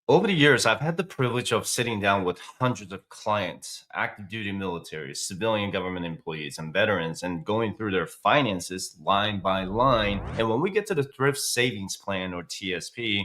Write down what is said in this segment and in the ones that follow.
Over the years, I've had the privilege of sitting down with hundreds of clients, active duty military, civilian government employees, and veterans, and going through their finances line by line. And when we get to the Thrift Savings Plan or TSP,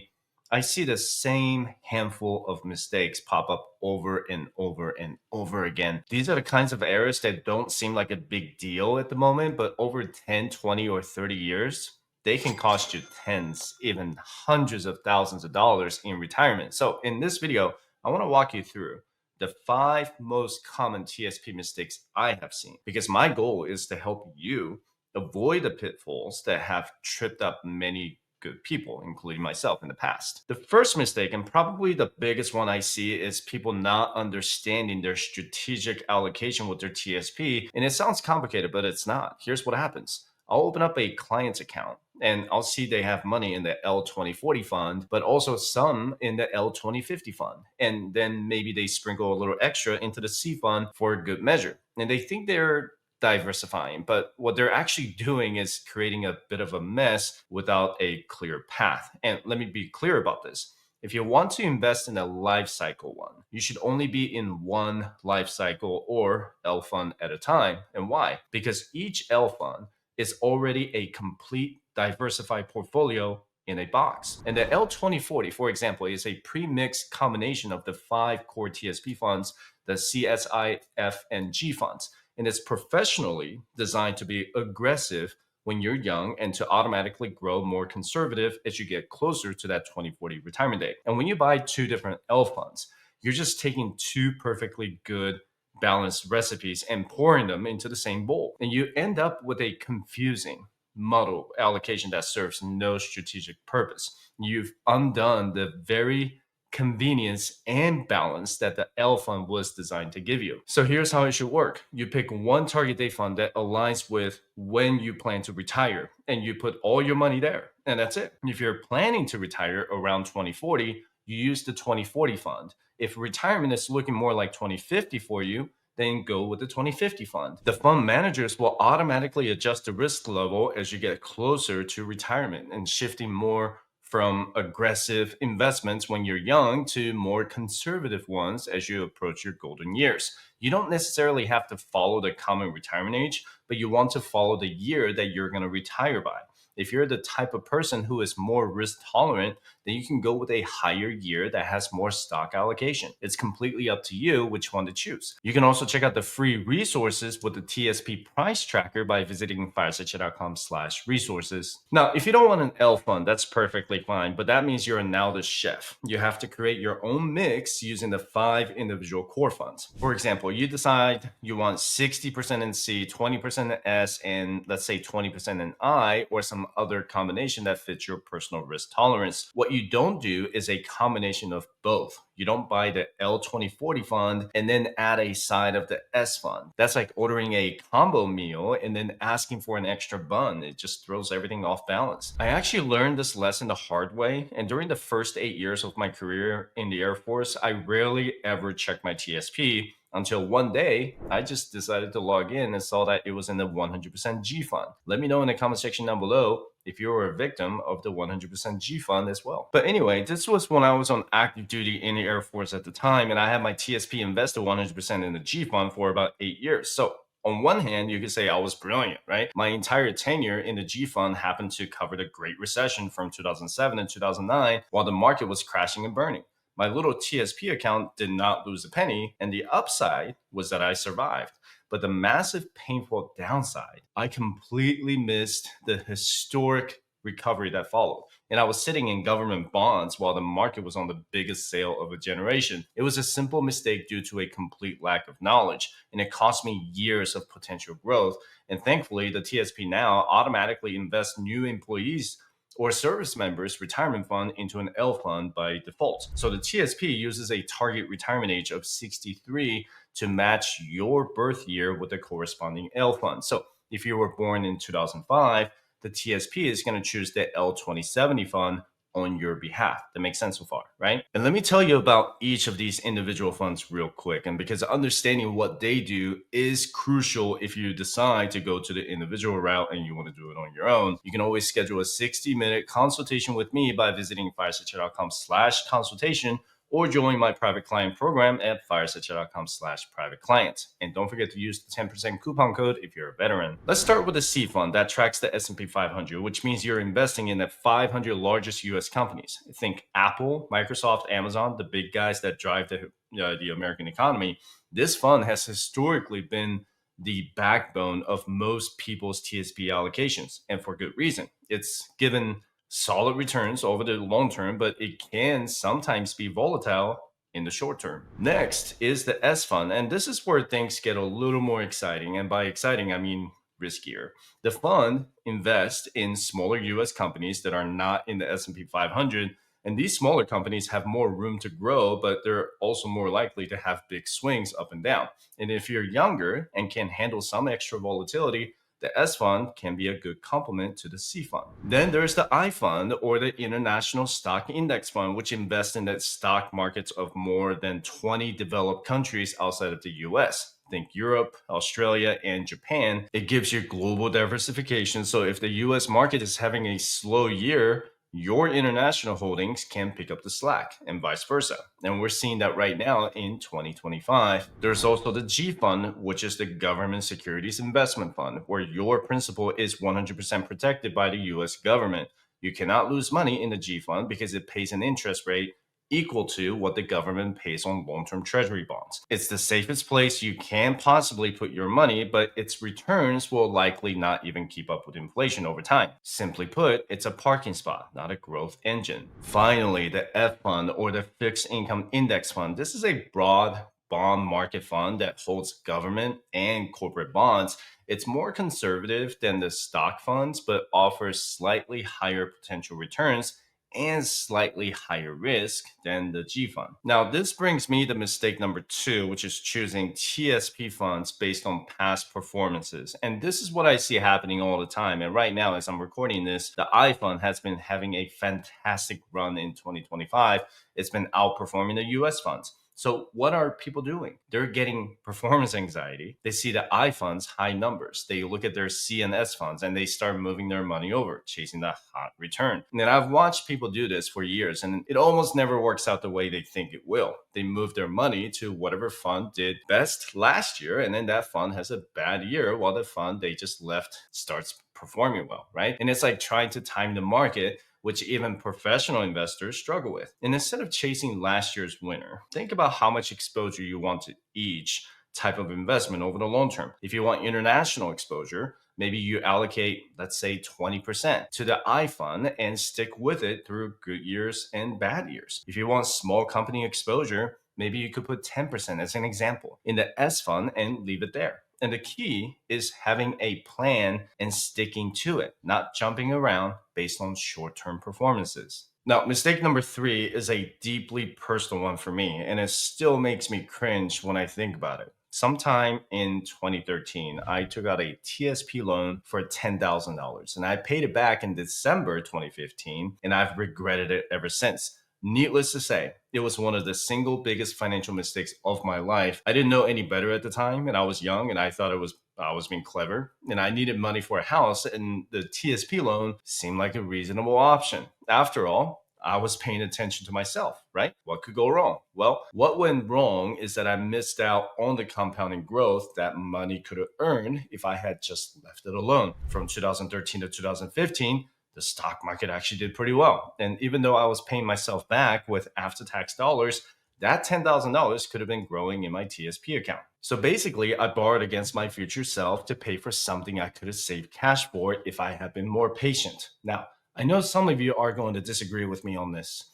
I see the same handful of mistakes pop up over and over and over again. These are the kinds of errors that don't seem like a big deal at the moment, but over 10, 20, or 30 years, they can cost you tens, even hundreds of thousands of dollars in retirement. So in this video, I want to walk you through the 5 most common TSP mistakes I have seen, because my goal is to help you avoid the pitfalls that have tripped up many good people, including myself in the past. The first mistake, and probably the biggest one I see, is people not understanding their strategic allocation with their TSP. And it sounds complicated, but it's not. Here's what happens. I'll open up a client's account and I'll see they have money in the L2040 fund, but also some in the L2050 fund. And then maybe they sprinkle a little extra into the C fund for good measure. And they think they're diversifying, but what they're actually doing is creating a bit of a mess without a clear path. And let me be clear about this. If you want to invest in a life cycle one, you should only be in one life cycle or L fund at a time. And why? Because each L fund is already a complete diversified portfolio in a box. And the L2040, for example, is a pre-mixed combination of the 5 core TSP funds, the CSI, F, and G funds. And it's professionally designed to be aggressive when you're young and to automatically grow more conservative as you get closer to that 2040 retirement date. And when you buy 2 different L funds, you're just taking 2 perfectly good balanced recipes and pouring them into the same bowl. And you end up with a confusing, muddled allocation that serves no strategic purpose. You've undone the very convenience and balance that the L fund was designed to give you. So here's how it should work. You pick one target date fund that aligns with when you plan to retire, and you put all your money there, and that's it. If you're planning to retire around 2040, you use the 2040 fund. If retirement is looking more like 2050 for you, then go with the 2050 fund. The fund managers will automatically adjust the risk level as you get closer to retirement and shifting more from aggressive investments when you're young to more conservative ones as you approach your golden years. You don't necessarily have to follow the common retirement age, but you want to follow the year that you're going to retire by. If you're the type of person who is more risk tolerant, then you can go with a higher year that has more stock allocation. It's completely up to you which one to choose. You can also check out the free resources with the TSP price tracker by visiting firesightchat.com/resources. Now, if you don't want an L fund, that's perfectly fine, but that means you're now the chef. You have to create your own mix using the 5 individual core funds. For example, you decide you want 60% in C, 20% in S, and let's say 20% in I, or some other combination that fits your personal risk tolerance. What you don't do is a combination of both. You don't buy the L2040 fund and then add a side of the S fund. That's like ordering a combo meal and then asking for an extra bun. It just throws everything off balance. I actually learned this lesson the hard way. And during the first 8 years of my career in the Air Force, I rarely ever checked my TSP until one day, I just decided to log in and saw that it was in the 100% G fund. Let me know in the comment section down below if you were a victim of the 100% G fund as well. But anyway, this was when I was on active duty in the Air Force at the time, and I had my TSP invested 100% in the G fund for about 8 years. So on one hand, you could say I was brilliant, right? My entire tenure in the G fund happened to cover the Great Recession from 2007 and 2009 while the market was crashing and burning. My little TSP account did not lose a penny, and the upside was that I survived. But the massive painful downside, I completely missed the historic recovery that followed. And I was sitting in government bonds while the market was on the biggest sale of a generation. It was a simple mistake due to a complete lack of knowledge, and it cost me years of potential growth. And thankfully, the TSP now automatically invests new employees or service members' retirement fund into an L fund by default. So the TSP uses a target retirement age of 63 to match your birth year with the corresponding L fund. So if you were born in 2005, the TSP is going to choose the L2070 fund on your behalf. That makes sense so far, right? And let me tell you about each of these individual funds real quick. And because understanding what they do is crucial if you decide to go to the individual route and you want to do it on your own, you can always schedule a 60-minute consultation with me by visiting firesightchat.com/consultation, or join my private client program at firesightshare.com/private client. And don't forget to use the 10% coupon code if you're a veteran. Let's start with a C fund that tracks the S&P 500, which means you're investing in the 500 largest US companies. Think Apple, Microsoft, Amazon, the big guys that drive the American economy. This fund has historically been the backbone of most people's TSP allocations, and for good reason. It's given solid returns over the long term, but it can sometimes be volatile in the short term. Next is the S fund, and this is where things get a little more exciting. And by exciting, I mean riskier. The fund invests in smaller US companies that are not in the S&P 500, and these smaller companies have more room to grow, but they're also more likely to have big swings up and down. And if you're younger and can handle some extra volatility, the S fund can be a good complement to the C fund. Then there's the I fund, or the International Stock Index Fund, which invests in the stock markets of more than 20 developed countries outside of the US. Think Europe, Australia, and Japan. It gives you global diversification. So if the US market is having a slow year, your international holdings can pick up the slack and vice versa. And we're seeing that right now in 2025. There's also the G Fund, which is the Government Securities Investment Fund, where your principal is 100% protected by the US government. You cannot lose money in the G Fund because it pays an interest rate equal to what the government pays on long-term treasury bonds. It's the safest place you can possibly put your money, but its returns will likely not even keep up with inflation over time. Simply put, it's a parking spot, not a growth engine. Finally, the F fund, or the Fixed Income Index Fund. This is a broad bond market fund that holds government and corporate bonds. It's more conservative than the stock funds, but offers slightly higher potential returns and slightly higher risk than the G fund. Now, this brings me to mistake number 2, which is choosing TSP funds based on past performances. And this is what I see happening all the time. And right now, as I'm recording this, the I fund has been having a fantastic run in 2025. It's been outperforming the US funds. So what are people doing? They're getting performance anxiety. They see the I funds high numbers. They look at their C and S funds and they start moving their money over, chasing the hot return. And I've watched people do this for years, and it almost never works out the way they think it will. They move their money to whatever fund did best last year, and then that fund has a bad year while the fund they just left starts performing well, right? And it's like trying to time the market, which even professional investors struggle with. And instead of chasing last year's winner, think about how much exposure you want to each type of investment over the long term. If you want international exposure, maybe you allocate, let's say, 20% to the I fund and stick with it through good years and bad years. If you want small company exposure, maybe you could put 10% as an example in the S fund and leave it there. And the key is having a plan and sticking to it, not jumping around based on short-term performances. Now, mistake number 3 is a deeply personal one for me, and it still makes me cringe when I think about it. Sometime in 2013, I took out a TSP loan for $10,000, and I paid it back in December 2015, and I've regretted it ever since. Needless to say, it was one of the single biggest financial mistakes of my life. I didn't know any better at the time, and I was young, and I thought I was being clever, and I needed money for a house, and the TSP loan seemed like a reasonable option. After all, I was paying attention to myself, right? What could go wrong? Well, what went wrong is that I missed out on the compounding growth that money could have earned if I had just left it alone. From 2013 to 2015, the stock market actually did pretty well. And even though I was paying myself back with after tax dollars, that $10,000 could have been growing in my TSP account. So basically, I borrowed against my future self to pay for something I could have saved cash for if I had been more patient. Now, I know some of you are going to disagree with me on this,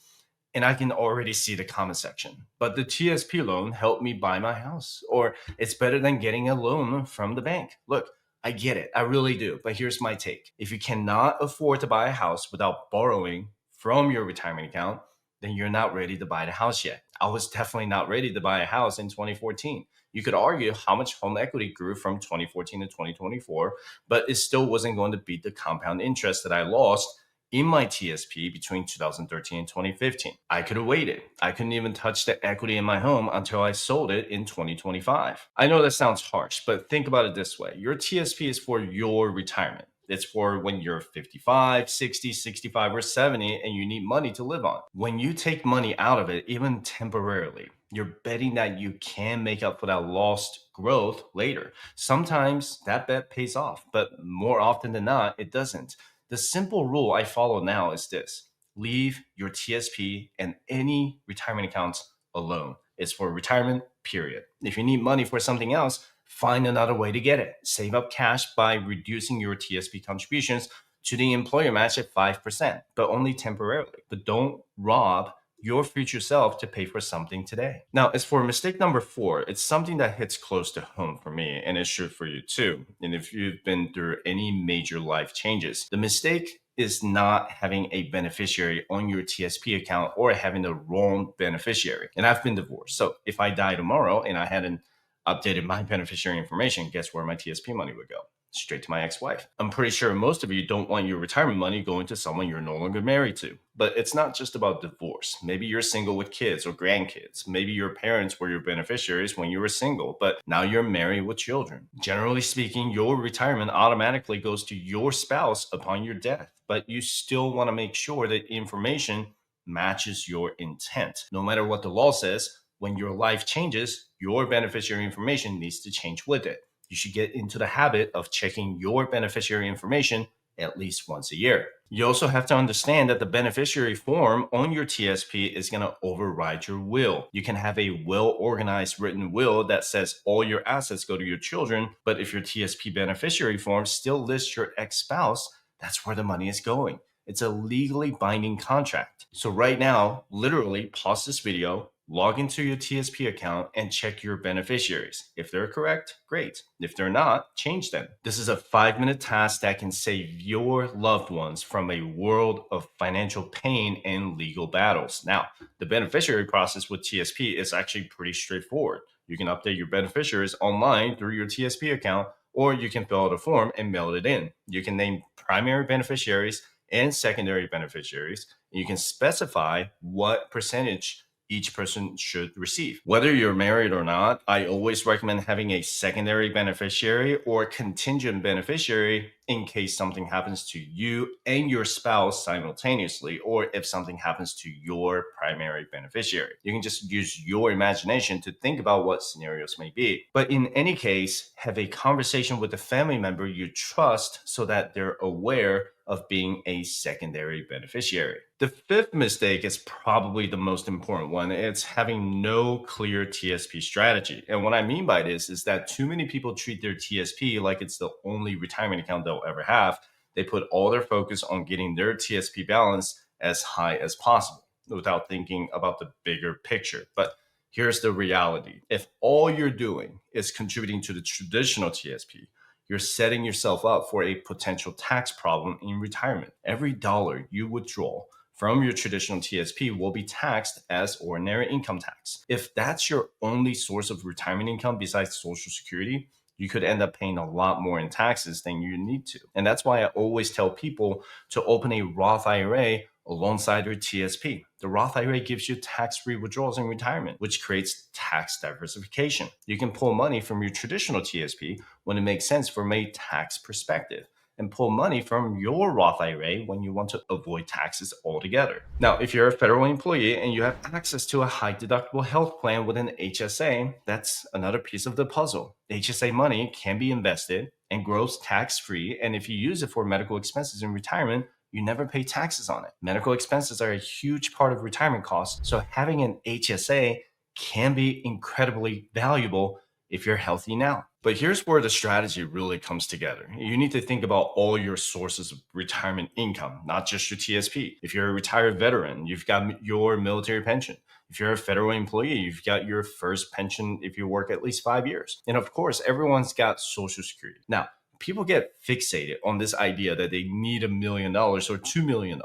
and I can already see the comment section. But the TSP loan helped me buy my house, or it's better than getting a loan from the bank. Look, I get it. I really do. But here's my take. If you cannot afford to buy a house without borrowing from your retirement account, then you're not ready to buy the house yet. I was definitely not ready to buy a house in 2014. You could argue how much home equity grew from 2014 to 2024, but it still wasn't going to beat the compound interest that I lost in my TSP between 2013 and 2015. I could have waited. I couldn't even touch the equity in my home until I sold it in 2025. I know that sounds harsh, but think about it this way. Your TSP is for your retirement. It's for when you're 55, 60, 65, or 70 and you need money to live on. When you take money out of it, even temporarily, you're betting that you can make up for that lost growth later. Sometimes that bet pays off, but more often than not, it doesn't. The simple rule I follow now is this: leave your TSP and any retirement accounts alone. It's for retirement, period. If you need money for something else, find another way to get it. Save up cash by reducing your TSP contributions to the employer match at 5%, but only temporarily. But don't rob your future self to pay for something today. Now, as for mistake number 4, it's something that hits close to home for me, and it should for you too. And if you've been through any major life changes, the mistake is not having a beneficiary on your TSP account or having the wrong beneficiary. And I've been divorced. So if I die tomorrow and I hadn't updated my beneficiary information, guess where my TSP money would go? Straight to my ex-wife. I'm pretty sure most of you don't want your retirement money going to someone you're no longer married to. But it's not just about divorce. Maybe you're single with kids or grandkids. Maybe your parents were your beneficiaries when you were single, but now you're married with children. Generally speaking, your retirement automatically goes to your spouse upon your death, but you still want to make sure that information matches your intent. No matter what the law says, when your life changes, your beneficiary information needs to change with it. You should get into the habit of checking your beneficiary information at least once a year. You also have to understand that the beneficiary form on your TSP is going to override your will. You can have a well-organized written will that says all your assets go to your children, but if your TSP beneficiary form still lists your ex-spouse, that's where the money is going. It's a legally binding contract. So right now, literally pause this video, log into your TSP account and check your beneficiaries. If they're correct, great. If they're not, change them. This is a 5-minute task that can save your loved ones from a world of financial pain and legal battles. Now, the beneficiary process with TSP is actually pretty straightforward. You can update your beneficiaries online through your TSP account, or you can fill out a form and mail it in. You can name primary beneficiaries and secondary beneficiaries. And you can specify what percentage each person should receive. Whether you're married or not, I always recommend having a secondary beneficiary or contingent beneficiary in case something happens to you and your spouse simultaneously, or if something happens to your primary beneficiary. You can just use your imagination to think about what scenarios may be. But in any case, have a conversation with a family member you trust so that they're aware of being a secondary beneficiary. The 5th mistake is probably the most important one. It's having no clear TSP strategy. And what I mean by this is that too many people treat their TSP like it's the only retirement account they'll ever have. They put all their focus on getting their TSP balance as high as possible without thinking about the bigger picture. But here's the reality. If all you're doing is contributing to the traditional TSP, you're setting yourself up for a potential tax problem in retirement. Every dollar you withdraw from your traditional TSP will be taxed as ordinary income tax. If that's your only source of retirement income besides Social Security, you could end up paying a lot more in taxes than you need to. And that's why I always tell people to open a Roth IRA alongside your TSP. The Roth IRA gives you tax-free withdrawals in retirement, which creates tax diversification. You can pull money from your traditional TSP when it makes sense from a tax perspective, and pull money from your Roth IRA when you want to avoid taxes altogether. Now, if you're a federal employee and you have access to a high deductible health plan with an HSA, that's another piece of the puzzle. HSA money can be invested and grows tax-free, and if you use it for medical expenses in retirement, you never pay taxes on it. Medical expenses are a huge part of retirement costs, so having an HSA can be incredibly valuable if you're healthy now. But here's where the strategy really comes together. You need to think about all your sources of retirement income, not just your TSP. If you're a retired veteran, you've got your military pension. If you're a federal employee, you've got your first pension if you work at least 5 years. And of course, everyone's got Social Security. Now, people get fixated on this idea that they need $1 million or $2 million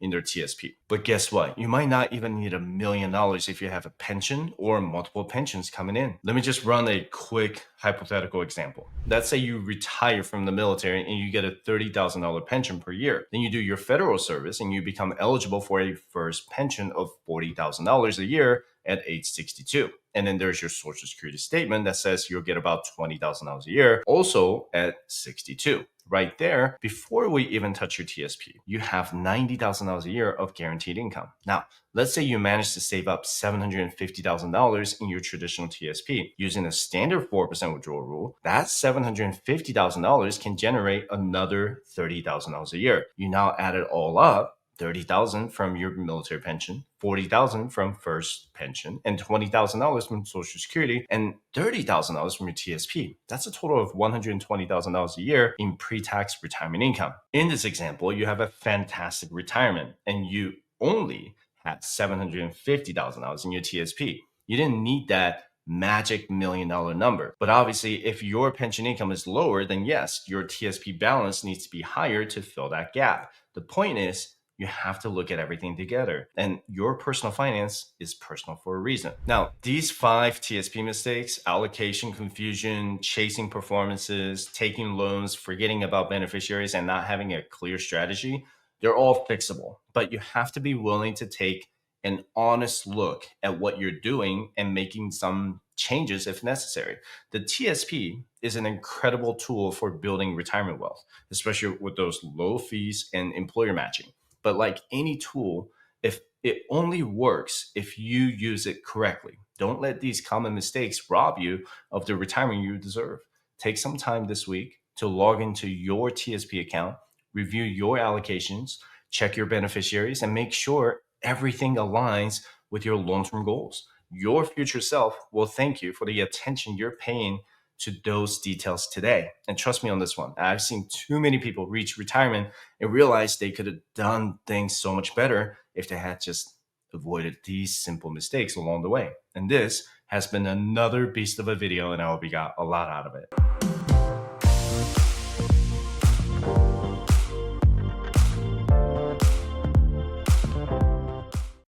in their TSP. But guess what? You might not even need $1 million if you have a pension or multiple pensions coming in. Let me just run a quick hypothetical example. Let's say you retire from the military and you get a $30,000 pension per year. Then you do your federal service and you become eligible for a first pension of $40,000 a year at age 62. And then there's your Social Security statement that says you'll get about $20,000 a year also at 62. right there, before we even touch your TSP, you have $90,000 a year of guaranteed income. Now, let's say you manage to save up $750,000 in your traditional TSP. Using a standard 4% withdrawal rule, that $750,000 can generate another $30,000 a year. You now add it all up, 30,000 from your military pension, 40,000 from first pension, and $20,000 from Social Security, and $30,000 from your TSP. That's a total of $120,000 a year in pre-tax retirement income. In this example, you have a fantastic retirement and you only had $750,000 in your TSP. You didn't need that magic $1 million number. But obviously, if your pension income is lower, then yes, your TSP balance needs to be higher to fill that gap. The point is, you have to look at everything together. And your personal finance is personal for a reason. Now, these 5 TSP mistakes, allocation confusion, chasing performances, taking loans, forgetting about beneficiaries, and not having a clear strategy, they're all fixable. But you have to be willing to take an honest look at what you're doing and making some changes if necessary. The TSP is an incredible tool for building retirement wealth, especially with those low fees and employer matching. But like any tool, if it only works if you use it correctly. Don't let these common mistakes rob you of the retirement you deserve. Take some time this week to log into your TSP account, review your allocations, check your beneficiaries, and make sure everything aligns with your long-term goals. Your future self will thank you for the attention you're paying to those details today. And trust me on this one, I've seen too many people reach retirement and realize they could have done things so much better if they had just avoided these simple mistakes along the way. And this has been another beast of a video, and I hope you got a lot out of it.